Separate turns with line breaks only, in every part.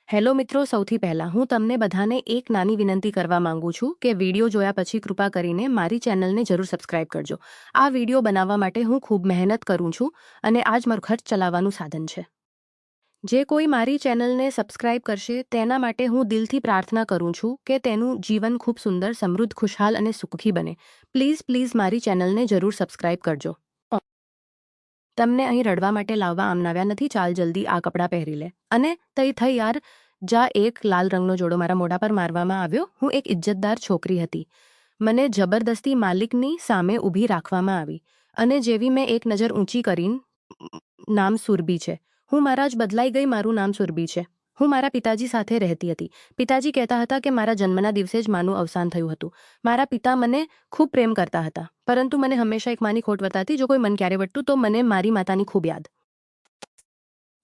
Hello મિત્રો, સૌથી પહેલાં હું તમને બધાને એક નાની વિનંતી કરવા માંગુ છું કે વિડીયો જોયા પછી કૃપા કરીને મારી ચેનલને જરૂર સબસ્ક્રાઇબ કરજો. આ વિડીયો બનાવવા માટે હું ખૂબ મહેનત કરું છું અને આ જ મારું ખર્ચ ચલાવવાનું સાધન છે. જે કોઈ મારી ચેનલને સબસ્ક્રાઇબ કરશે તેના માટે હું દિલથી પ્રાર્થના કરું છું કે તેનું જીવન ખૂબ સુંદર, સમૃદ્ધ, ખુશહાલ અને સુખી બને. પ્લીઝ પ્લીઝ મારી ચેનલને જરૂર સબસ્ક્રાઇબ કરજો. તમને અહીં રડવા માટે લાવવા આમનાવ્યા નથી. ચાલ જલ્દી આ કપડાં પહેરી લે. અને થઈ યાર, જા. એક લાલ રંગનો જોડો મારા મોઢા પર મારવામાં આવ્યો. હું એક ઇજ્જતદાર છોકરી હતી. મને જબરદસ્તી માલિકની સામે ઊભી રાખવામાં આવી અને જેવી મેં એક નજર ઊંચી કરીને, નામ સુરભી છે. હું મારા જ બદલાઈ ગઈ. મારું નામ સુરભી છે. હું મારા પિતાજી સાથે રહેતી હતી. પિતાજી કહેતા હતા કે મારા જન્મના દિવસે જ માનું અવસાન થયું હતું. મારા પિતા મને ખૂબ પ્રેમ કરતા હતા, પરંતુ મને હંમેશા એક માની ખોટ વર્તાતી. જો કોઈ મન ક્યારે વટતું તો મને મારી માતાની ખૂબ યાદ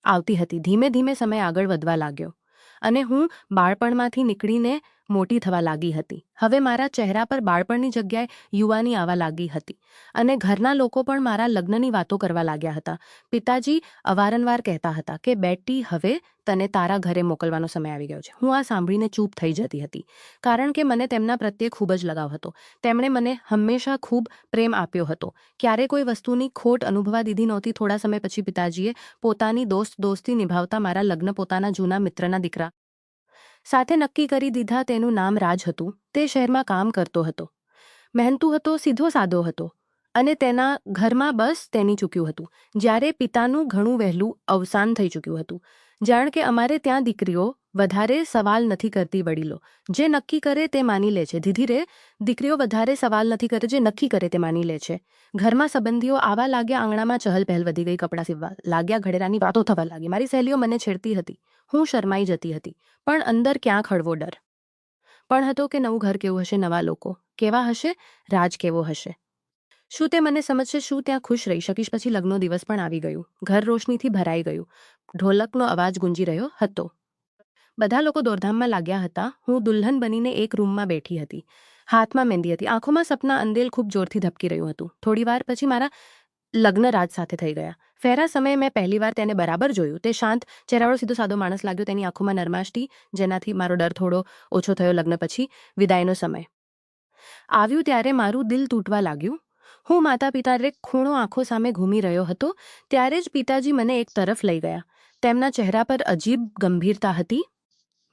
આવતી હતી. ધીમે ધીમે સમય આગળ વધવા લાગ્યો અને હું બાળપણમાંથી નીકળીને મોટી થવા લાગી હતી. હવે મારા ચહેરા પર બાળપણની જગ્યાએ યુવાની આવવા લાગી હતી અને ઘરના લોકો પણ મારા લગ્નની વાતો કરવા લાગ્યા હતા. પિતાજી અવારનવાર કહેતા હતા કે બેટી, હવે તને તારા ઘરે મોકલવાનો સમય આવી ગયો છે. હું આ સાંભળીને ચૂપ થઈ જતી હતી, કારણ કે મને તેમના પ્રત્યે ખૂબ જ લગાવ હતો. તેમણે મને હંમેશા ખૂબ પ્રેમ આપ્યો હતો. ક્યારે કોઈ વસ્તુની ખોટ અનુભવા દીધી નહોતી. થોડા સમય પછી પિતાજીએ પોતાની દોસ્તી નિભાવતા મારા લગ્ન પોતાના જૂના મિત્રના દીકરા સાથે નક્કી કરી દીધા. તેનું નામ રાજ હતું. તે શહેરમાં કામ કરતો હતો. મહેનતુ હતો, સીધો સાદો હતો અને તેના ઘરમાં બસ તેની ચૂક્યું હતું. જ્યારે પિતાનું ઘણું વહેલું અવસાન થઈ ચૂક્યું હતું. જાણ કે અમારે ત્યાં દીકરીઓ વધારે સવાલ નથી કરતી. વડીલો જે નક્કી કરે તે માની લે છે. ધીરે દીકરીઓ વધારે સવાલ નથી કરતી. જે નક્કી કરે તે માની લે છે. ઘરમાં સંબંધીઓ આવવા લાગ્યા. આંગણામાં ચહલ પહેલ વધી ગઈ. કપડાં સીવવા લાગ્યા. ઘરેરાની વાતો થવા લાગી. મારી સહેલીઓ મને છેડતી હતી. હું શરમાઈ જતી હતી, પણ અંદર ક્યાંક હળવો ડર પણ હતો કે નવું ઘર કેવું હશે, નવા લોકો કેવા હશે, રાજ કેવો હશે. શું તે મને સમજશે? શું ત્યાં ખુશ રહી શકીશ? પછી લગ્નનો દિવસ પણ આવી ગયું. ઘર રોશનીથી ભરાઈ ગયું. ઢોલકનો અવાજ ગુંજી રહ્યો હતો. બધા લોકો દોડધામમાં લાગ્યા હતા. હું દુલ્હન બનીને એક રૂમમાં બેઠી હતી. હાથમાં મહેંદી હતી. આંખોમાં સપના અંધેલ ખૂબ જોરથી ધબકી રહ્યું હતું. થોડી વાર પછી મારા લગ્ન રાજ સાથે થઈ ગયા. ફેરા સમયે મેં પહેલીવાર તેને બરાબર જોયું. તે શાંત ચહેરાવાળો સીધો સાદો માણસ લાગ્યો. તેની આંખોમાં નરમાશથી, જેનાથી મારો ડર થોડો ઓછો થયો. લગ્ન પછી વિદાયનો સમય આવ્યું ત્યારે મારું દિલ તૂટવા લાગ્યું. હું માતા પિતા એક ખૂણો આંખો સામે ઘૂમી રહ્યો હતો. ત્યારે જ પિતાજી મને એક તરફ લઈ ગયા. તેમના ચહેરા પર અજીબ ગંભીરતા હતી.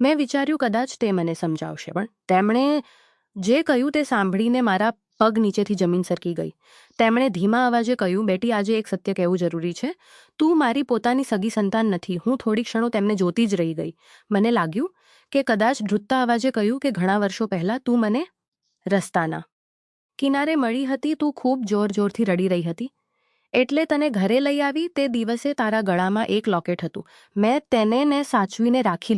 મેં વિચાર્યું કદાચ તે મને સમજાવશે, પણ તેમણે જે કહ્યું તે સાંભળીને મારા પગ નીચેથી જમીન સરકી ગઈ. તેમણે ધીમા અવાજે કહ્યું, બેટી, આજે એક સત્ય કહેવું જરૂરી છે. તું મારી પોતાની સગી સંતાન નથી. હું થોડી ક્ષણો તેમને જોતી જ રહી ગઈ. મને લાગ્યું કે કદાચ ધ્રુજતા અવાજે કહ્યું કે ઘણા વર્ષો પહેલાં તું મને રસ્તાના કિનારે મળી હતી. તું ખૂબ જોરથી રડી રહી હતી, એટલે તને ઘરે લઈ આવી. તે દિવસે તારા ગળામાં એક લોકેટ હતું. મેં તેને સાચવીને રાખી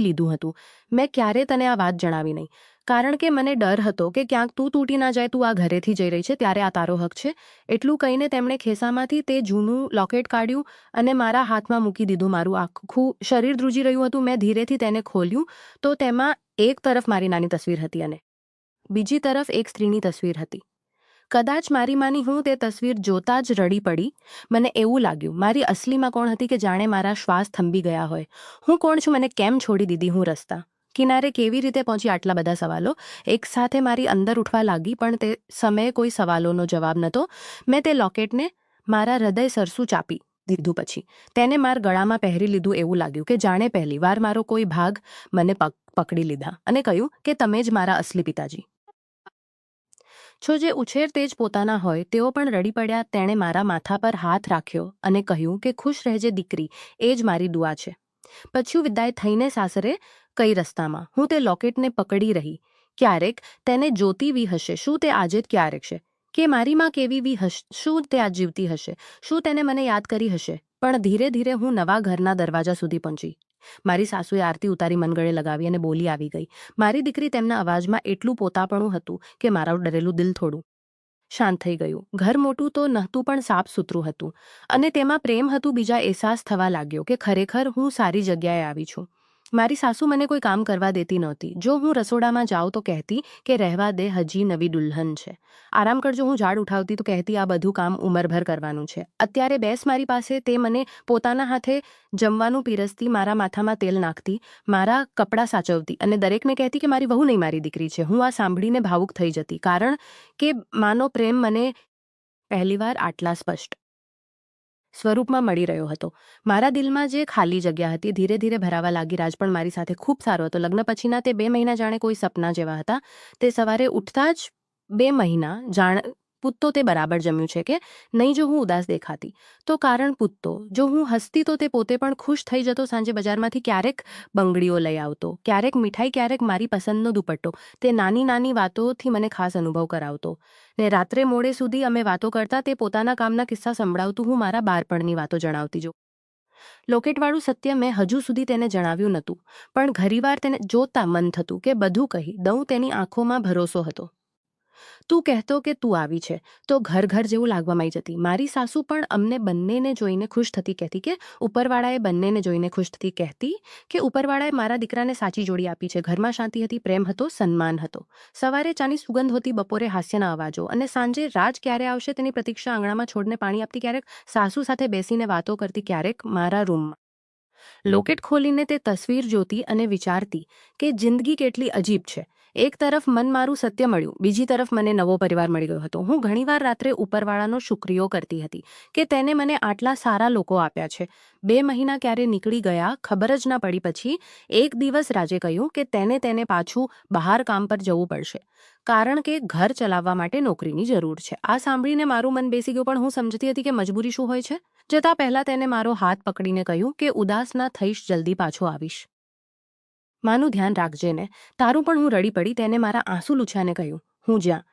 લીધું હતું. મેં ક્યારે તને આ વાત જણાવી નહીં, કારણ કે મને ડર હતો કે ક્યાંક તું તૂટી ના જાય. તું આ ઘરેથી જઈ રહી છે ત્યારે આ તારો હક છે. એટલું કહીને તેમણે ખિસ્સામાંથી તે જૂનું લોકેટ કાઢ્યું અને મારા હાથમાં મૂકી દીધું. મારું આખું શરીર ધ્રુજી રહ્યું હતું. મેં ધીરેથી તેને ખોલ્યું તો તેમાં એક તરફ મારી નાની તસવીર હતી અને બીજી તરફ એક સ્ત્રીની તસવીર હતી. કદાચ મારી માની હું તે તસવીર જોતા જ રડી પડી. મને એવું લાગ્યું મારી અસલીમાં કોણ હતી, કે જાણે મારા શ્વાસ થંભી ગયા હોય. હું કોણ છું? મને કેમ છોડી દીધી? હું રસ્તા કિનારે કેવી રીતે પહોંચી? આટલા બધા સવાલો એકસાથે મારી અંદર ઉઠવા લાગી, પણ તે સમયે કોઈ સવાલોનો જવાબ નહોતો. મેં તે લોકેટને મારા હૃદય સરસું ચાપી દીધું. પછી તેને મારા ગળામાં પહેરી લીધું. એવું લાગ્યું કે જાણે પહેલી વાર મારો કોઈ ભાગ મને પકડી લીધા અને કહ્યું કે તમે જ મારા અસલી પિતાજી છો. જે ઉછેર તે જ પોતાના હોય. તેઓ પણ રડી પડ્યા. તેણે મારા માથા પર હાથ રાખ્યો અને કહ્યું કે ખુશ રહેજે દીકરી, એ જ મારી દુઆ છે. પછી વિદાય થઈને સાસરે કઈ રસ્તામાં હું તે લોકેટને પકડી રહી. ક્યારેક તેને જોતીવી હશે. શું તે આજે જ ક્યારેક છે કે મારી માં કેવી હશે? શું તે આજ જીવતી હશે? શું તેને મને યાદ કરી હશે? પણ ધીરે ધીરે હું નવા ઘરના દરવાજા સુધી પહોંચી. મારી સાસુએ આરતી ઉતારી, મનગળે લગાવી અને બોલી આવી ગઈ. મારી દીકરી. તેમના અવાજમાં એટલું પોતાપણું હતું કે મારું ડરેલું દિલ થોડું શાંત થઈ ગયું. ઘર મોટું તો નહોતું, પણ સાફ સુથરું હતું અને તેમાં પ્રેમ હતું. બીજા અહેસાસ થવા લાગ્યો કે ખરેખર હું સારી જગ્યાએ આવી છું. મારી સાસુ મને કોઈ કામ કરવા દેતી નહોતી. જો હું રસોડામાં જાઉં તો કહેતી કે રહેવા દે, હજી નવી દુલ્હન છે. આરામ કરજો, હું ઝાડ ઉઠાવતી તો કહેતી આ બધું કામ ઉંમરભર કરવાનું છે. અત્યારે બેસ મારી પાસે. તે મને પોતાના હાથે જમવાનું પીરસતી, મારા માથામાં તેલ નાખતી, મારા કપડાં સાચવતી અને દરેકને કહેતી કે મારી વહુ નહીં મારી દીકરી છે. હું આ સાંભળીને ભાવુક થઈ જતી, કારણ કે માનો પ્રેમ મને પહેલીવાર આટલા સ્પષ્ટ સ્વરૂપમાં મળી રહ્યો હતો. મારા દિલમાં જે ખાલી જગ્યા હતી ધીરે ધીરે ભરાવા લાગી. રાજ પણ મારી સાથે ખૂબ સારો હતો. લગ્ન પછીના તે 2 મહિના જાણે કોઈ સપના જેવા હતા. તે સવારે ઉઠતા જ 2 મહિના પૂછતો તે બરાબર જમ્યું છે કે નહીં. જો હું ઉદાસ દેખાતી તો કારણ પૂછતો, જો હું હસતી તો તે પોતે પણ ખુશ થઈ જતો. સાંજે બજારમાંથી ક્યારેક બંગડીઓ લઈ આવતો, ક્યારેક મીઠાઈ, ક્યારેક મારી પસંદનો દુપટ્ટો. તે નાની નાની વાતોથી મને ખાસ અનુભવ કરાવતો. ને રાત્રે મોડે સુધી અમે વાતો કરતા. તે પોતાના કામના કિસ્સા સંભળાવતું, હું મારા બાળપણની વાતો જણાવતી. જો લોકેટવાળું સત્ય મેં હજુ સુધી તેને જણાવ્યું નહોતું, પણ ઘણીવાર તેને જોતા મન થતું કે બધું કહી દઉં. તેની આંખોમાં ભરોસો હતો. તું કહેતો કે તું આવી છે તો ઘર ઘર જેવું લાગવા માંડી જતી. મારી સાસુ પણ અમને બંનેને જોઈને ખુશ થતી, કહેતી કે ઉપરવાળાએ બંનેને જોઈને ખુશ થતી, કહેતી કે ઉપરવાળાએ મારા દીકરાને સાચી જોડી આપી છે. ઘરમાં શાંતિ હતી, પ્રેમ હતો, સન્માન હતો. સવારે ચાની સુગંધ હોતી, બપોરે હાસ્યના અવાજો, અને સાંજે રાજ ક્યારે આવશે તેની પ્રતીક્ષા. આંગણામાં છોડને પાણી આપતી, ક્યારેક સાસુ સાથે બેસીને વાતો કરતી, ક્યારેક મારા રૂમમાં લોકેટ ખોલીને તે તસવીર જોતી અને વિચારતી કે જિંદગી કેટલી અજીબ છે. એક તરફ મન મારું સત્ય મળ્યું, બીજી તરફ મને નવો પરિવાર મળી ગયો હતો. હું ઘણીવાર રાત્રે ઉપરવાળાનો શુક્રિયો કરતી હતી કે તેને મને આટલા સારા લોકો આપ્યા છે. 2 મહિના ક્યારે નીકળી ગયા ખબર જ ના પડી. પછી એક દિવસ રાજે કહ્યું કે તેને પાછું બહાર કામ પર જવું પડશે, કારણ કે ઘર ચલાવવા માટે નોકરીની જરૂર છે. આ સાંભળીને મારું મન બેસી ગયું, પણ હું સમજતી હતી કે મજબૂરી શું હોય છે. જતાં પહેલાં તેને મારો હાથ પકડીને કહ્યું કે ઉદાસ ના થઈશ, જલ્દી પાછો આવીશ. માનું ધ્યાન રાખજે ને. તારું પણ. હું રડી પડી. તેને મારા આંસુ લૂછાને કહ્યું, હું જ્યાં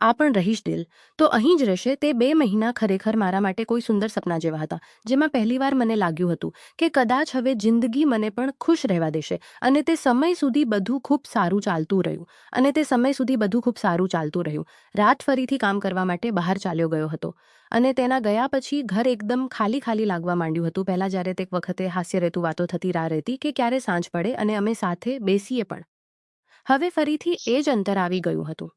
આ પણ રહીશ દિલ, તો અહીં જ રહેશે. તે 2 મહિના ખરેખર મારા માટે કોઈ સુંદર સપના જેવા હતા, જેમાં પહેલીવાર મને લાગ્યું હતું કે કદાચ હવે જિંદગી મને પણ ખુશ રહેવા દેશે. અને તે સમય સુધી બધું ખૂબ સારું ચાલતું રહ્યું. રાત ફરીથી કામ કરવા માટે બહાર ચાલ્યો ગયો હતો, અને તેના ગયા પછી ઘર એકદમ ખાલી ખાલી લાગવા માંડ્યું હતું. પહેલાં જ્યારે તે વખતે હાસ્ય રહેતું, વાતો થતી, રાહ રહેતી કે ક્યારે સાંજ પડે અને અમે સાથે બેસીએ, પણ હવે ફરીથી એ જ અંતર આવી ગયું હતું.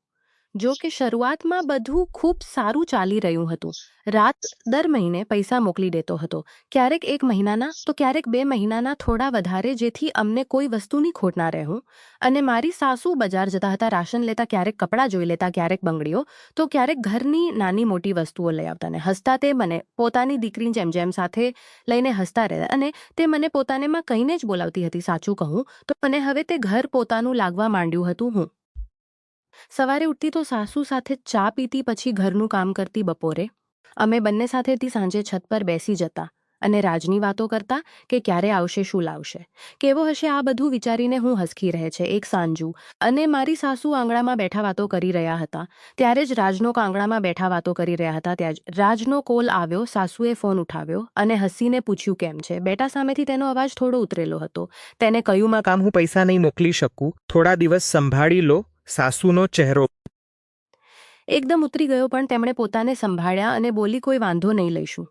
જો કે શરૂઆતમાં બધું ખૂબ સારું ચાલી રહ્યું હતું. રાત દર મહિને પૈસા મોકલી દેતો હતો, ક્યારેક 1 મહિનાના તો ક્યારેક 2 મહિનાના થોડા વધારે, જેથી અમને કોઈ વસ્તુની ખોટ ના રહે. અને મારી સાસુ બજાર જતા હતા, રાશન લેતા, ક્યારેક કપડાં જોઈ લેતા, ક્યારેક બંગડીઓ, તો ક્યારેક ઘરની નાની મોટી વસ્તુઓ લઈ આવતા. ને હસતા તે મને પોતાની દીકરીની જેમ જેમ સાથે લઈને હસતા રહેતા. અને તે મને પોતાનેમાં કહીને જ બોલાવતી હતી. સાચું કહું તો મને હવે તે ઘર પોતાનું લાગવા માંડ્યું હતું. હું સવારે ઉઠતી તો સાસુ સાથે ચા પીતી, પછી ઘરનું કામ કરતી. બપોરે અમે બંને સાથેથી સાંજે છત પર બેસી જતા અને રાજની વાતો કરતા કે ક્યારે આવશે, શું લાવશે, કેવો હશે. આ બધું વિચારીને હું હસકી રહે છે. એક સાંજુ અને મારી સાસુ આંગણામાં બેઠા વાતો કરી રહ્યા હતા. ત્યારે જ રાજનો કોલ આવ્યો. સાસુએ ફોન ઉઠાવ્યો અને હસીને પૂછ્યું, કેમ છે બેટા? સામેથી તેનો અવાજ થોડો ઉતરેલો હતો. તેને કહ્યું,
માં કામ, હું પૈસા નહીં મોકલી શકું, થોડા દિવસ સંભાળી લો. સાસુનો ચહેરો
એકદમ ઉતરી ગયો, પણ તેમણે પોતાને સંભાળ્યા અને બોલી, કોઈ વાંધો નહીં, લઈશું.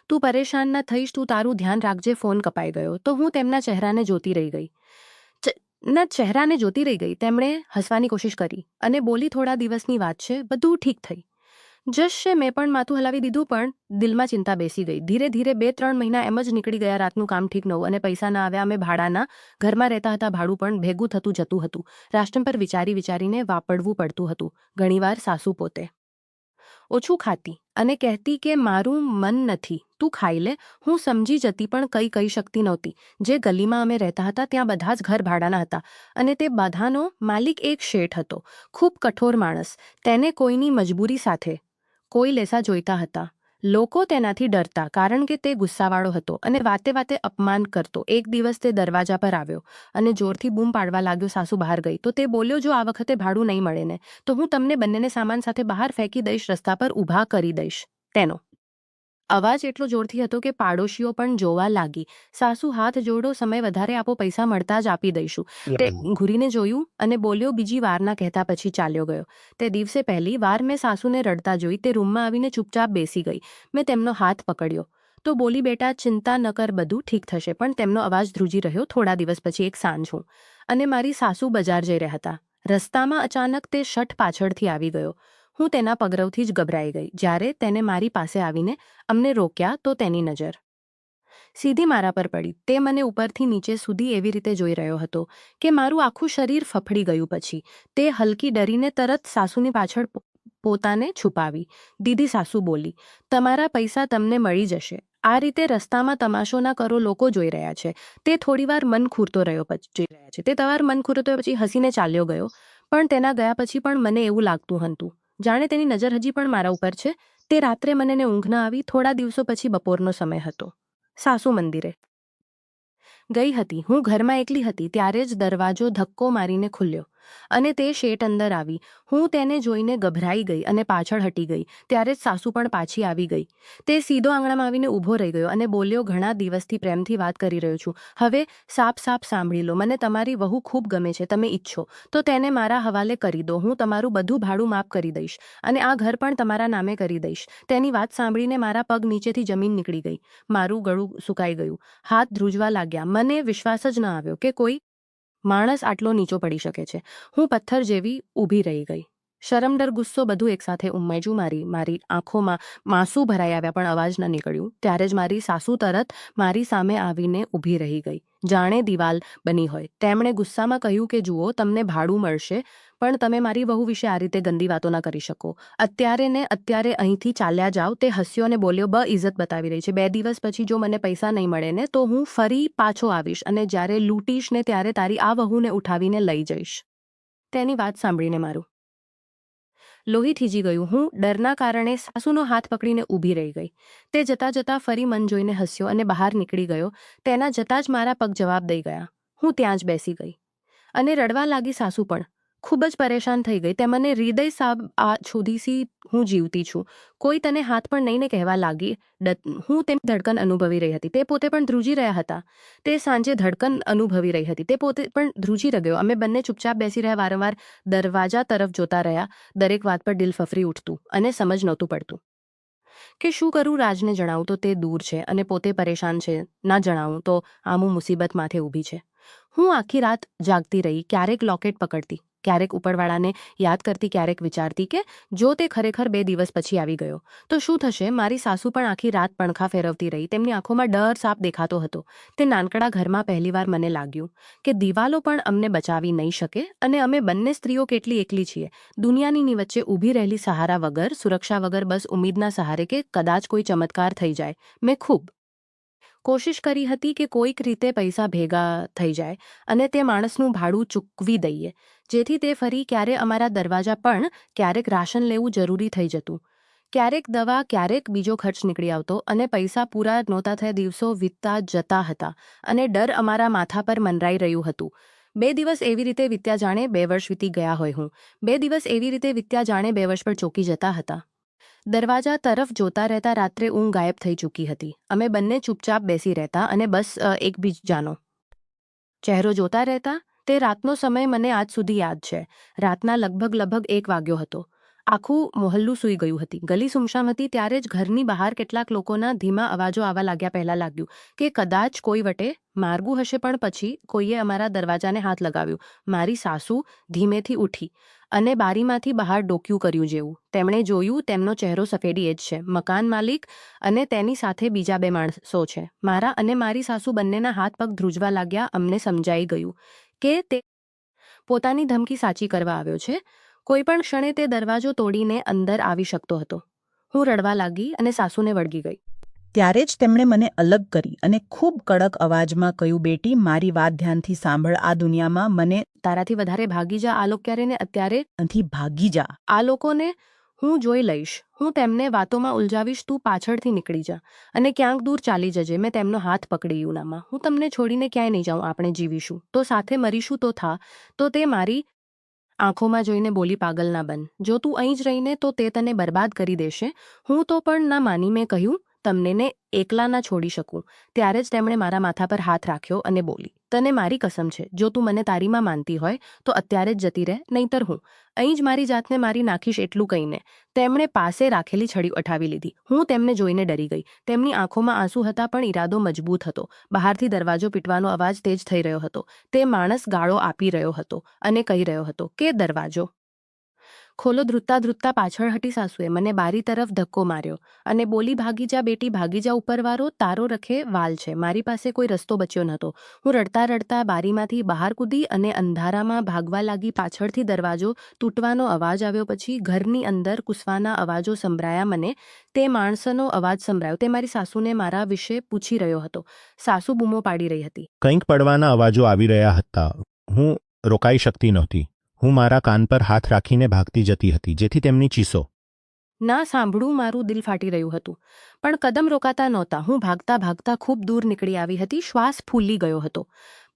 તું પરેશાન ના થઈશ, તું તારું ધ્યાન રાખજે. ફોન કપાઈ ગયો તો હું તેમના ચહેરાને જોતી રહી ગઈ. તેમણે હસવાની કોશિશ કરી અને બોલી, થોડા દિવસની વાત છે, બધું ઠીક થઈ જશે. મેં પણ માથું હલાવી દીધું, પણ દિલમાં ચિંતા બેસી ગઈ. ધીરે ધીરે 2-3 મહિના એમ જ નીકળી ગયા. રાતનું કામ ઠીક નહોતું અને પૈસા ના આવ્યા. અમે ભાડાના ઘરમાં રહેતા હતા. ભાડું પણ ભેગું થતું જતું હતું. રાશન પર વિચારીને વાપરવું પડતું હતું. ઘણીવાર સાસુ પોતે ઓછું ખાતી અને કહેતી કે મારું મન નથી, તું ખાઈ લે. હું સમજી જતી, પણ કંઈ કહી શકતી નહોતી. જે ગલીમાં અમે રહેતા હતા ત્યાં બધા જ ઘર ભાડાના હતા, અને તે બધાનો માલિક એક શેઠ હતો, ખૂબ કઠોર માણસ. તેને કોઈની મજબૂરી સાથે કોઈ લેસા જોઈતા હતા. લોકો તેનાથી ડરતા, કારણ કે તે ગુસ્સાવાળો હતો અને વાતે વાતે અપમાન કરતો. એક દિવસ તે દરવાજા પર આવ્યો અને જોરથી બૂમ પાડવા લાગ્યો. સાસુ બહાર ગઈ તો તે બોલ્યો, જો આ વખતે ભાડું નહીં મળે ને તો હું તમને બંનેને સામાન સાથે બહાર ફેંકી દઈશ, રસ્તા પર ઊભા કરી દઈશ. તેનો અવાજ એટલો જોરથી હતો કે પાડોશીઓ પણ જોવા લાગી. સાસુ, હાથ જોડો, સમય વધારે આપો, પૈસા મળતા જ આપી દઈશું. તે ઘૂરીને જોયું અને બોલ્યો, બીજી વાર ના કહેતા. પછી ચાલ્યો ગયો. તે દિવસે પહેલી વાર મેં સાસુને રડતા જોઈ. તે રૂમમાં આવીને ચૂપચાપ બેસી ગઈ. મેં તેમનો હાથ પકડ્યો તો બોલી, બેટા ચિંતા ન કર, બધું ઠીક થશે. પણ તેમનો અવાજ ધ્રુજી રહ્યો. થોડા દિવસ પછી એક સાંજ હું અને મારી સાસુ બજાર જઈ રહ્યા હતા. રસ્તામાં અચાનક તે શઠ પાછળથી આવી ગયો. હું તેના પગરવથી જ ગભરાઈ ગઈ. જ્યારે તેને મારી પાસે આવીને અમને રોક્યા તો તેની નજર સીધી મારા પર પડી. તે મને ઉપરથી નીચે સુધી એવી રીતે જોઈ રહ્યો હતો કે મારું આખું શરીર ફફડી ગયું. પછી તે હલકી ડરીને તરત સાસુની પાછળ પોતાને છુપાવી દીધી. સાસુ બોલી, તમારા પૈસા તમને મળી જશે. આ રીતે રસ્તામાં તમાશો ના કરો, લોકો જોઈ રહ્યા છે. તે થોડીવાર મન ખૂરતો રહ્યો. પછી હસીને ચાલ્યો ગયો. પણ તેના ગયા પછી પણ મને એવું લાગતું હતું જાણે તેની નજર હજી પણ મારા ઉપર છે. તે રાત્રે મને ઊંઘ ન આવી. થોડા દિવસો પછી બપોરનો સમય હતો. સાસુ મંદિરે ગઈ હતી. હું ઘરમાં એકલી હતી. ત્યારે જ દરવાજો ધક્કો મારીને ખુલ્યો અને તે શેઠ અંદર આવી. હું તેને જોઈને ગભરાઈ ગઈ અને પાછળ હટી ગઈ. ત્યારે જ સાસુ પણ પાછી આવી ગઈ. તે સીધો આંગણામાં આવીને ઊભો રહી ગયો અને બોલ્યો, ઘણા દિવસથી પ્રેમથી વાત કરી રહ્યો છું. હવે સાફ સાંભળી લો. મને તમારી વહુ ખૂબ ગમે છે. તમે ઈચ્છો તો તેને મારા હવાલે કરી દો. હું તમારું બધું ભાડું માફ કરી દઈશ અને આ ઘર પણ તમારા નામે કરી દઈશ. તેની વાત સાંભળીને મારા પગ નીચેથી જમીન નીકળી ગઈ. મારું ગળું સુકાઈ ગયું. હાથ ધ્રુજવા લાગ્યા. મને વિશ્વાસ જ ન આવ્યો કે કોઈ માણસ આટલો નીચો પડી શકે છે. હું પથ્થર જેવી ઊભી રહી ગઈ. શરમ, ડર, ગુસ્સો બધું એકસાથે ઉમટ્યું. મારી આંખોમાં માસુ ભરાઈ આવ્યા પણ અવાજ ન નીકળ્યું. ત્યારે જ મારી સાસુ તરત મારી સામે આવીને ઊભી રહી ગઈ, જાણે દિવાલ બની હોય. તેમણે ગુસ્સામાં કહ્યું કે જુઓ, તમને ભાડું મળશે પણ તમે મારી વહુ વિશે આ રીતે ગંદી વાતો ના કરી શકો. અત્યારે અહીંથી ચાલ્યા જાઓ. તે હસ્યો અને બોલ્યો, ઇજ્જત બતાવી રહી છે. 2 દિવસ પછી જો મને પૈસા નહીં મળે ને તો હું ફરી પાછો આવીશ અને જ્યારે લૂંટીશ ને ત્યારે તારી આ વહુને ઉઠાવીને લઈ જઈશ. તેની વાત સાંભળીને મારું લોહી થીજી ગયું. હું ડરના કારણે સાસુનો હાથ પકડીને ઊભી રહી ગઈ. તે જતા ફરી મન જોઈને હસ્યો અને બહાર નીકળી ગયો. તેના જતાં જ મારા પગ જવાબ દઈ ગયા. હું ત્યાં જ બેસી ગઈ અને રડવા લાગી. સાસુ પણ ખૂબ જ પરેશાન થઈ ગઈ. તે મને, હૃદય સાબ, આ છોડીસી હું જીવતી છું. કોઈ તને હાથ પણ નહીં ને કહેવા લાગી. હું તેમની ધડકન અનુભવી રહી હતી. તે પોતે પણ ધ્રુજી રહ્યા હતા. તે સાંજે ધડકન અનુભવી રહી હતી. તે પોતે પણ ધ્રુજી રહ્યો. અમે બંને ચૂપચાપ બેસી રહ્યા. વારંવાર દરવાજા તરફ જોતા રહ્યા. દરેક વાત પર દિલ ફફરી ઉઠતું અને સમજ નહોતું પડતું કે શું કરું. રાજને જણાવું તો તે દૂર છે અને પોતે પરેશાન છે. ના જણાવું તો આમું મુસીબત માથે ઊભી છે. હું આખી રાત જાગતી રહી. ક્યારેક લોકેટ પકડતી, ક્યારેક ઉપરવાળાને યાદ કરતી, ક્યારેક વિચારતી કે જો તે ખરેખર 2 દિવસ પછી આવી ગયો તો શું થશે. મારી સાસુ પણ આખી રાત પંખા ફેરવતી રહી. તેમની આંખોમાં ડર સાફ દેખાતો હતો. તે નાનકડા ઘરમાં પહેલીવાર મને લાગ્યું કે દિવાલો પણ અમને બચાવી નહીં શકે અને અમે બંને સ્ત્રીઓ કેટલી એકલી છીએ. દુનિયાની વચ્ચે ઊભી રહેલી, સહારા વગર, સુરક્ષા વગર, બસ ઉમ્મીદના સહારે કે કદાચ કોઈ ચમત્કાર થઈ જાય. મેં ખૂબ કોશિશ કરી હતી કે કોઈક રીતે પૈસા ભેગા થઈ જાય અને તે માણસનું ભાડું ચૂકવી દઈએ, જેથી તે ફરી ક્યારે અમારા દરવાજા પણ ક્યારેક રાશન લેવું જરૂરી થઈ જતું, ક્યારેક દવા, ક્યારેક બીજો ખર્ચ નીકળી આવતો અને પૈસા પૂરા નહોતા થયા. દિવસો વીતતા જતા હતા અને ડર અમારા માથા પર મંડરાઈ રહ્યું હતું. 2 દિવસ એવી રીતે વીત્યા જાણે 2 વર્ષ વીતી ગયા હોય. 2 દિવસ એવી રીતે વીત્યા જાણે 2 વર્ષ પર ચોકી જતા હતા. દરવાજા તરફ જોતા રહેતા. રાત્રે ઊંઘ ગાયબ થઈ ચૂકી હતી. અમે બંને ચૂપચાપ બેસી રહેતા અને બસ એકબીજાનો ચહેરો જોતા રહેતા. તે રાતનો સમય મને આજ સુધી યાદ છે. રાતના લગભગ 1 વાગ્યો હતો. આખું મોહલ્લું સૂઈ ગયું હતી. ગલી સુમસામ હતી. ત્યારે જ ઘરની બહાર કેટલાક લોકોના ધીમા અવાજો આવવા લાગ્યા. પહેલાં લાગ્યું કે કદાચ કોઈ વટે માર્ગું હશે, પણ પછી કોઈએ અમારા દરવાજાને હાથ લગાવ્યું. મારી સાસુ ધીમેથી ઉઠી અને બારીમાંથી બહાર ડોક્યું કર્યું જેવું. તેમણે જોયું. તેમનો ચહેરો સફેદી એ જ છે. મકાન માલિક અને તેની સાથે બીજા 2 માણસો છે. મારા અને મારી સાસુ બંનેના હાથ પગ ધ્રુજવા લાગ્યા. અમને સમજાઈ ગયું કે તે પોતાની ધમકી સાચી કરવા આવ્યો છે. કોઈ પણ ક્ષણે તે દરવાજો તોડીને અંદર આવી શકતો હતો. હું રડવા લાગી અને સાસુને વળગી ગઈ.
ત્યારે જ તેમણે મને અલગ કરી અને ખૂબ કડક અવાજમાં કહ્યું, બેટી, મારી વાત ધ્યાનથી સાંભળ. આ દુનિયામાં મને
તારાથી વધારે ભાગી જા. આ લોકો ક્યારે ને અત્યારે
નથી. ભાગી જા.
આ લોકોને હું જોઈ લઈશ. હું તેમને વાતોમાં ઉલઝાવીશ. તું પાછળથી નીકળી જા અને ક્યાંક દૂર ચાલી જજે. મેં તેમનો હાથ પકડી. યુનામાં, હું તમને છોડીને ક્યાંય નહીં જાઉં. આપણે જીવીશું તો સાથે, મરીશું તો થા. તો તે મારી આંખોમાં જોઈને બોલી, પાગલ ના બન. જો તું અહીં જ રહીને તો તે તને બરબાદ કરી દેશે. હું તો પણ ના માની. મેં કહ્યું, તમને એકલા ના છોડી શકું. ત્યારે જ તેમણે મારા માથા પર હાથ રાખ્યો અને બોલી, તને મારી કસમ છે, જો તું મને તારીમાં માનતી હોય તો અત્યારે જ જતી રહે, નહીંતર હું અહીં જ મારી જાતને મારી નાખીશ એટલું કહીને તેમણે પાસે રાખેલી છડી ઉઠાવી લીધી. હું તેમને જોઈને ડરી ગઈ. તેમની આંખોમાં આંસુ હતા પણ ઈરાદો મજબૂત હતો. બહારથી દરવાજો પીટવાનો અવાજ તેજ થઈ રહ્યો હતો. તે માણસ ગાળો આપી રહ્યો હતો અને કહી રહ્યો હતો કે દરવાજો ખોલો. ધ્રુતતા ધ્રુતતા પાછળ હટી સાસુએ મને બારી તરફ ધક્કો માર્યો અને બોલી, ભાગી જા બેટી, ભાગી જા, ઉપરવાળો તારો રખે વાલ છે. મારી પાસે કોઈ રસ્તો બચ્યો નહોતો. હું રડતા રડતા બારીમાંથી બહાર કૂદી અને અંધારામાં ભાગવા લાગી. પાછળથી દરવાજો તૂટવાનો અવાજ આવ્યો, પછી ઘરની અંદર કૂસવાના અવાજો સંભળાયા. મને તે માણસનો અવાજ સંભળાયો. તે મારી સાસુને મારા વિશે પૂછી રહ્યો હતો. સાસુ બૂમો પાડી રહી હતી.
કંઈક પડવાના અવાજો આવી રહ્યા હતા. હું રોકાઈ શકતી નહોતી. હું મારા કાન પર હાથ રાખીને ભાગતી જતી હતી, જેથી તેમની ચીસો
ના સાંભળું. મારું દિલ ફાટી રહ્યું હતું પણ કદમ રોકાતા નહોતા. હું ભાગતા ભાગતા ખૂબ દૂર નીકળી આવી હતી. શ્વાસ ફૂલી ગયો હતો.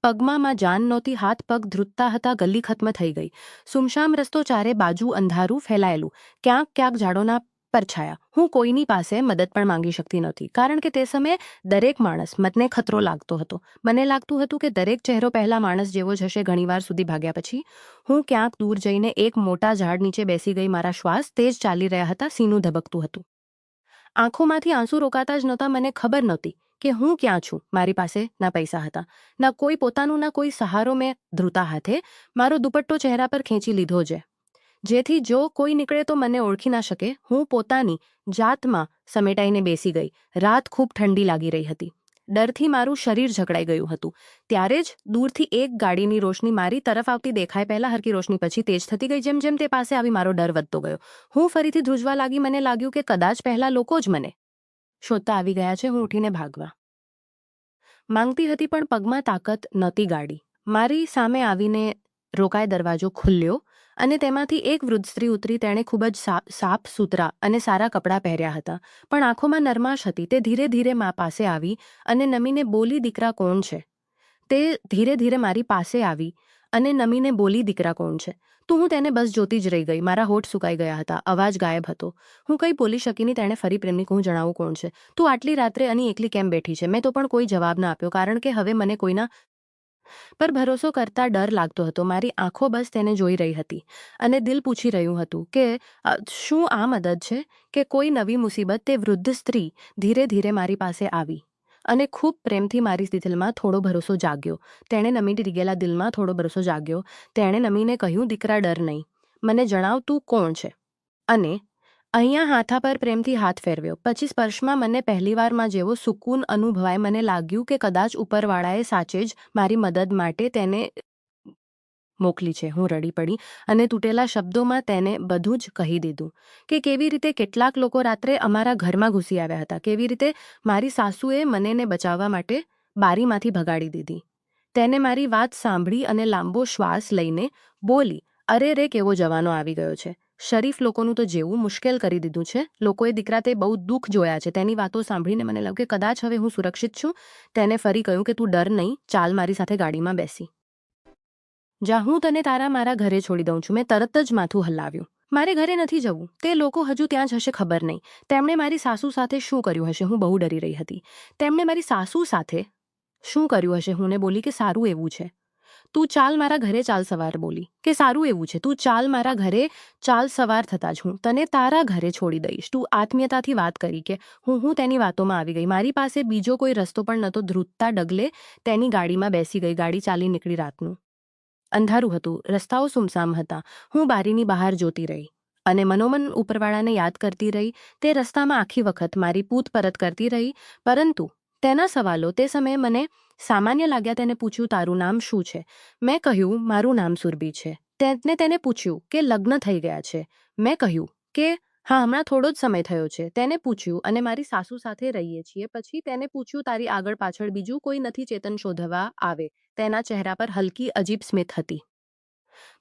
પગમાં જાન નહોતી. હાથ પગ ધ્રુજતા હતા. ગલી ખત્મ થઈ ગઈ. સુમસામ રસ્તો, ચારે બાજુ અંધારું ફેલાયેલું, ક્યાંક ક્યાંક ઝાડોના પરછાયા. હું કોઈની પાસે મદદ પણ માંગી શકતી નહોતી, કારણ કે તે સમયે દરેક માણસ મને ખતરો લાગતો હતો. મને લાગતું હતું કે દરેક ચહેરો પહેલા માણસ જેવો જ હશે. ઘણીવાર સુધી ભાગ્યા પછી હું ક્યાંક દૂર જઈને એક મોટા ઝાડ નીચે બેસી ગઈ. મારા શ્વાસ તેજ ચાલી રહ્યા હતા. સીનું ધબકતું હતું. આંખોમાંથી આંસુ રોકાતા જ નહોતા. મને ખબર નહોતી કે હું ક્યાં છું. મારી પાસે ના પૈસા હતા, ના કોઈ પોતાનું, ના કોઈ સહારો. મેં ધ્રુતા હાથે મારો દુપટ્ટો ચહેરા પર ખેંચી લીધો છે, જેથી જો કોઈ નીકળે તો મને ઓળખી ના શકે. હું પોતાની જાતમાં સમેટાઈને બેસી ગઈ. રાત ખૂબ ઠંડી લાગી રહી હતી. ડરથી મારું શરીર જકડાઈ ગયું હતું. ત્યારે જ દૂરથી એક ગાડીની રોશની મારી તરફ આવતી દેખાય. પહેલા હરકી રોશની, પછી તેજ થતી ગઈ. જેમ જેમ તે પાસે આવી મારો ડર વધતો ગયો. હું ફરીથી ધ્રુજવા લાગી. મને લાગ્યું કે કદાચ પહેલા લોકો જ મને શોધતા આવી ગયા છે. હું ઉઠીને ભાગવા માંગતી હતી પણ પગમાં તાકાત નહોતી. ગાડી મારી સામે આવીને રોકાય. દરવાજો ખુલ્યો અને તેમાંથી એક વૃદ્ધ સ્ત્રી ઉતરી. તેણે ખૂબ જ સાફ સુથરા અને સારા કપડાં પહેર્યા હતા, પણ આંખોમાં નરમાશ હતી. તે ધીરે ધીરે મા પાસે આવી અને નમીને બોલી, દીકરા કોણ છે? તે ધીરે ધીરે મારી પાસે આવી અને નમીને બોલી, દીકરા કોણ છે? તો હું તેને બસ જોતી જ રહી ગઈ. મારા હોઠ સુકાઈ ગયા હતા. અવાજ ગાયબ હતો. હું કંઈ બોલી શકી નહીં. તેણે ફરી પ્રેમની, હું જણાવું કોણ છે? તું આટલી રાત્રે અહીં એકલી કેમ બેઠી છે? મેં તો પણ કોઈ જવાબ ના આપ્યો, કારણ કે હવે મને કોઈના પર ભરોસો કરતા ડર લાગતો હતો. મારી આંખો બસ તેને જોઈ રહી હતી અને દિલ પૂછી રહ્યું હતું કે શું આ મદદ છે કે કોઈ નવી મુસીબત? તે વૃદ્ધ સ્ત્રી ધીરે ધીરે મારી પાસે આવી અને ખૂબ પ્રેમથી મારી દિલમાં થોડો ભરોસો જાગ્યો. તેણે નમીને રીગેલા દિલમાં થોડો ભરોસો જાગ્યો. તેણે નમીને કહ્યું, દીકરા ડર નહીં, મને જણાવ તું કોણ છે? અને અહીંયા હાથા પર પ્રેમથી હાથ ફેરવ્યો. પછી સ્પર્શમાં મને પહેલીવારમાં જેવો સુકૂન અનુભવાય. મને લાગ્યું કે કદાચ ઉપરવાળાએ સાચે જ મારી મદદ માટે તેને મોકલી છે. હું રડી પડી અને તૂટેલા શબ્દોમાં તેને બધું જ કહી દીધું કે કેવી રીતે કેટલાક લોકો રાત્રે અમારા ઘરમાં ઘૂસી આવ્યા હતા, કેવી રીતે મારી સાસુએ મને બચાવવા માટે બારીમાંથી ભગાડી દીધી. તેને મારી વાત સાંભળી અને લાંબો શ્વાસ લઈને બોલી, અરે રે, કેવો જવાનો આવી ગયો છે. શરીફ લોકોનું તો જેવું મુશ્કેલ કરી દીધું છે. લોકોએ દીકરા તે બહુ દુઃખ જોયા છે. તેની વાતો સાંભળીને મને લાગ્યું કે કદાચ હવે હું સુરક્ષિત છું. તેને ફરી કહ્યું કે તું ડર નહીં, ચાલ મારી સાથે ગાડીમાં બેસી જા. હું તને મારા ઘરે છોડી દઉં છું. મેં તરત જ માથું હલાવ્યું. મારે ઘરે નથી જવું. તે લોકો હજુ ત્યાં જ હશે, ખબર નહીં. તેમણે મારી સાસુ સાથે શું કર્યું હશે? હું બહુ ડરી રહી હતી. તેમણે મારી સાસુ સાથે શું કર્યું હશે? હું બોલી કે સારું એવું છે, તું ચાલ મારા ઘરે ચાલ. સવાર બોલી કે સારું એવું છે, તું ચાલ મારા ઘરે ચાલ. સવાર થતાં જ હું તને તારા ઘરે છોડી દઈશ. તું આત્મીયતાથી વાત કરી કે હું તેની વાતોમાં આવી ગઈ. મારી પાસે બીજો કોઈ રસ્તો પણ નહોતો. ધ્રુતતા ડગલે તેની ગાડીમાં બેસી ગઈ. ગાડી ચાલી નીકળી. રાતનું અંધારું હતું. રસ્તાઓ સુમસામ હતા. હું બારીની બહાર જોતી રહી અને મનોમન ઉપરવાળાને યાદ કરતી રહી. તે રસ્તામાં આખી વખત મારી પૂછપરછ કરતી રહી, પરંતુ તેના સવાલો તે સમયે મને સામાન્ય લાગ્યા. તેને પૂછ્યું, તારું નામ શું છે? મેં કહ્યું, મારું નામ સુરભી છે. તેને પૂછ્યું કે લગ્ન થઈ ગયા છે? મેં કહ્યું કે હા, હમણાં થોડો જ સમય થયો છે. તેને પૂછ્યું અને મારી સાસુ સાથે રહીએ છીએ. પછી તેને પૂછ્યું, તારી આગળ પાછળ બીજું કોઈ નથી? ચેતન શોધવા આવે. તેના ચહેરા પર હલકી અજીબ સ્મિત હતી,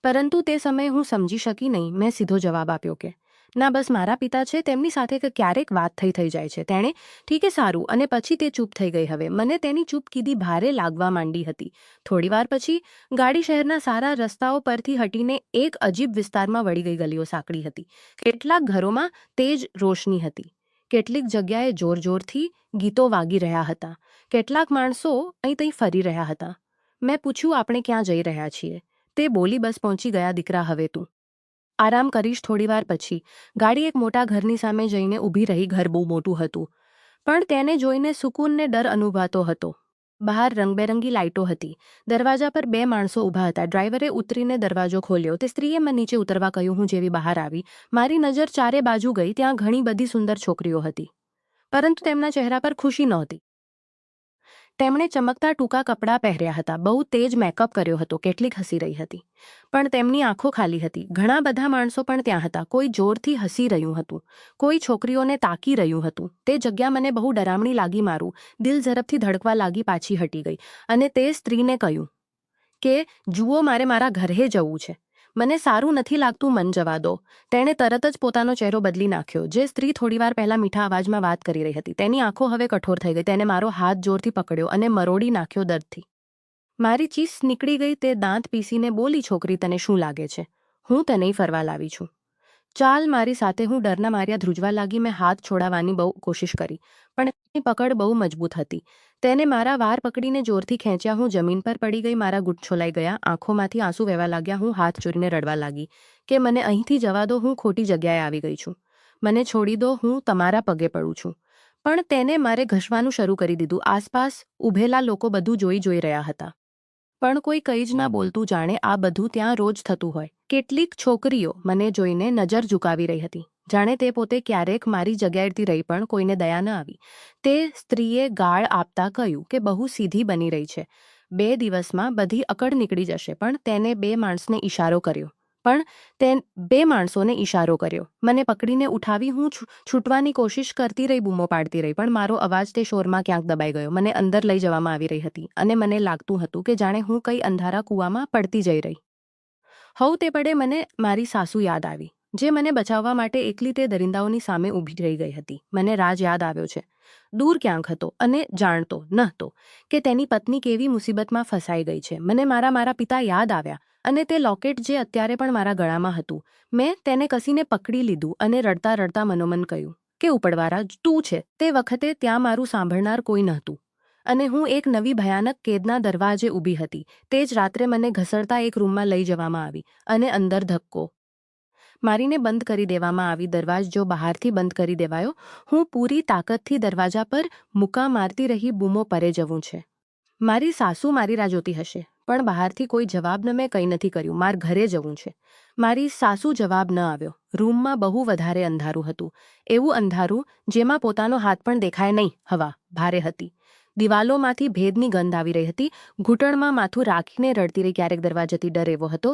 પરંતુ તે સમયે હું સમજી શકી નહીં. મેં સીધો જવાબ આપ્યો કે ના, બસ મારા પિતા છે, તેમની સાથે ક્યારેક વાત થઈ જાય છે. તેણે ઠીક છે, સારું, અને પછી તે ચૂપ થઈ ગઈ. હવે મને તેની ચૂપકીદી ભારે લાગવા માંડી હતી. થોડીવાર પછી ગાડી શહેરના સારા રસ્તાઓ પરથી હટીને એક અજીબ વિસ્તારમાં વળી ગઈ. ગલીઓ સાંકડી હતી. કેટલાક ઘરોમાં તેજ રોશની હતી. કેટલીક જગ્યાએ જોર જોરથી ગીતો વાગી રહ્યા હતા. કેટલાક માણસો અહીં તહીં ફરી રહ્યા હતા. મેં પૂછ્યું, આપણે ક્યાં જઈ રહ્યા છીએ? તે બોલી, બસ પહોંચી ગયા દીકરા, હવે તું આરામ કરીશ. થોડીવાર પછી ગાડી એક મોટા ઘરની સામે જઈને ઊભી રહી. ઘર બહુ મોટું હતું, પણ તેને જોઈને સુકૂન ને ડર અનુભવાતો હતો. બહાર રંગબેરંગી લાઇટો હતી. દરવાજા પર 2 માણસો ઊભા હતા. ડ્રાઈવરે ઉતરીને દરવાજો ખોલ્યો. તે સ્ત્રીએ મને નીચે ઉતરવા કહ્યું. હું જેવી બહાર આવી, મારી નજર ચારે બાજુ ગઈ. ત્યાં ઘણી બધી સુંદર છોકરીઓ હતી, પરંતુ તેમના ચહેરા પર ખુશી નહોતી. તેમણે ચમકતા ટૂંકા કપડાં પહેર્યા હતા, બહુ તેજ મેકઅપ કર્યો હતો. કેટલીક હસી રહી હતી, પણ તેમની આંખો ખાલી હતી. ઘણા બધા માણસો પણ ત્યાં હતા. કોઈ જોરથી હસી રહ્યું હતું, કોઈ છોકરીઓને તાકી રહ્યું હતું. તે જગ્યા મને બહુ ડરામણી લાગી. મારું દિલ ઝડપથી ધડકવા લાગી. પાછી હટી ગઈ અને તે સ્ત્રીને કહ્યું કે જુઓ, મારે મારા ઘરે જવું છે. મને સારું નથી લાગતું, મન જવા દો. તેણે તરત જ પોતાનો ચહેરો બદલી નાખ્યો. જે સ્ત્રી થોડીવાર પહેલા મીઠા અવાજમાં વાત કરી રહી હતી, તેની આંખો હવે કઠોર થઈ ગઈ. તેને મારો હાથ જોરથી પકડ્યો અને મરોડી નાખ્યો દર્દથી. મારી ચીસ નીકળી ગઈ. તે દાંત પીસીને બોલી, છોકરી, તને શું લાગે છે હું તને ફરવા લાવી છું? ચાલ મારી સાથે. હું ડરના માર્યા ધ્રુજવા લાગી. મેં હાથ છોડાવવાની બહુ કોશિશ કરી, પણ તેની પકડ બહુ મજબૂત હતી. તેને મારા વાર પકડીને જોરથી ખેંચ્યા. હું જમીન પર પડી ગઈ. મારા ગુટ છોલાઈ ગયા. આંખોમાંથી આંસુ વહેવા લાગ્યા. હું હાથ ચોરીને રડવા લાગી કે મને અહીંથી જવા દો. હું ખોટી જગ્યાએ આવી ગઈ છું. મને છોડી દો. હું તમારા પગે પડું છું. પણ તેને મારે ઘસવાનું શરૂ કરી દીધું. આસપાસ ઊભેલા લોકો બધું જોઈ રહ્યા હતા, પણ કોઈ કંઈ જ ના બોલતું, જાણે આ બધું ત્યાં રોજ થતું હોય. કેટલીક છોકરીઓ મને જોઈને નજર ઝુકાવી રહી હતી, જાણે તે પોતે ક્યારેક મારી જગ્યાએથી રહી, પણ કોઈને દયા ન આવી. તે સ્ત્રીએ ગાળ આપતા કહ્યું કે બહુ સીધી બની રહી છે. 2 દિવસમાં બધી અકડ નીકળી જશે. પણ તેને 2 માણસોને ઈશારો કર્યો. મને પકડીને ઉઠાવી. હું છૂટવાની કોશિશ કરતી રહી, બૂમો પાડતી રહી, પણ મારો અવાજ તે શોરમાં ક્યાંક દબાઈ ગયો. મને અંદર લઈ જવામાં આવી રહી હતી અને મને લાગતું હતું કે જાણે હું કઈ અંધારા કૂવામાં પડતી જઈ રહી હોઉં. તે પડે મને મારી સાસુ યાદ આવી, જે મને બચાવવા માટે એકલી તે દરિંદાઓની સામે ઊભી રહી ગઈ હતી. મને રાજ યાદ આવ્યો છે. દૂર ક્યાંક હતો અને જાણતો નહોતો કે તેની પત્ની કેવી મુસીબતમાં ફસાઈ ગઈ છે. મને મારા પિતા યાદ આવ્યા અને તે લોકેટ જે અત્યારે પણ મારા ગળામાં હતું. મેં તેને કસીને પકડી લીધું અને રડતા રડતા મનોમન કહ્યું કે ઉપરવાળા તું છે. તે વખતે ત્યાં મારું સાંભળનાર કોઈ નહોતું અને હું એક નવી ભયાનક કેદના દરવાજે ઊભી હતી. તે જ રાત્રે મને ઘસડતા એક રૂમમાં લઈ જવામાં આવી અને અંદર ધક્કો મારીને બંધ કરી દેવામાં આવી. દરવાજો બહારથી બંધ કરી દેવાયો. હું પૂરી તાકાતથી દરવાજા પર મુક્કા મારતી રહી. બૂમો, પરે જવું છે. મારી સાસુ મારી રાહ જોતી હશે, પણ બહારથી કોઈ જવાબ ન. મેં કંઈ નથી કર્યું. માર ઘરે જવું છે. મારી સાસુ જવાબ ન આવ્યો. રૂમમાં બહુ વધારે અંધારું હતું, એવું અંધારું જેમાં પોતાનો હાથ પણ દેખાય નહીં. હવા ભારે હતી. દિવાલોમાંથી ભેદની ગંધ આવી રહી હતી. ઘૂંટણમાં માથું રાખીને રડતી રહી. ક્યારેક દરવાજાથી ડર એવો હતો